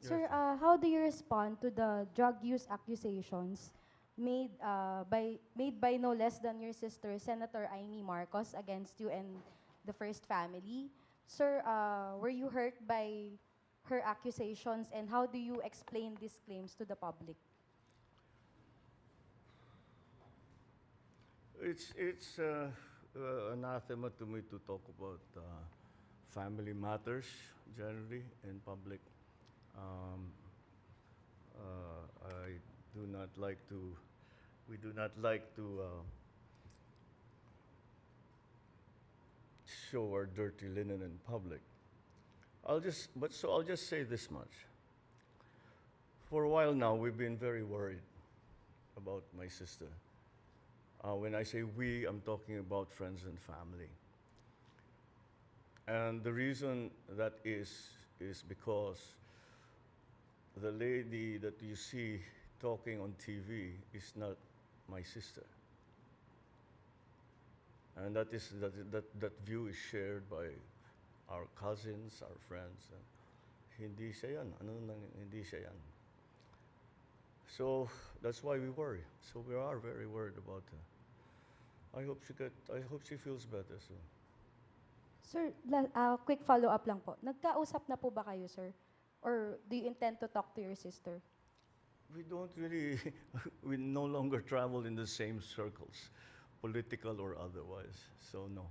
Sir, Yes. how do you respond to the drug use accusations made by no less than your sister, Senator Amy Marcos, against you and the First Family? Sir, were you hurt by her accusations, and how do you explain these claims to the public? It's anathema to me to talk about family matters generally in public. Um, I do not like to. We do not like to show our dirty linen in public. I'll just say this much. For a while now, we've been very worried about my sister. When I say we, I'm talking about friends and family. And the reason that is because the lady that you see talking on TV is not my sister. And that view is shared by our cousins, our friends. Hindi siya yan. Ano nang hindi siya yan? So that's why we worry. So we are very worried about her. I hope she feels better soon. Sir, quick follow-up lang po. Nagkausap na po ba kayo, sir? Or do you intend to talk to your sister? We don't really, we no longer travel in the same circles, political or otherwise. So no.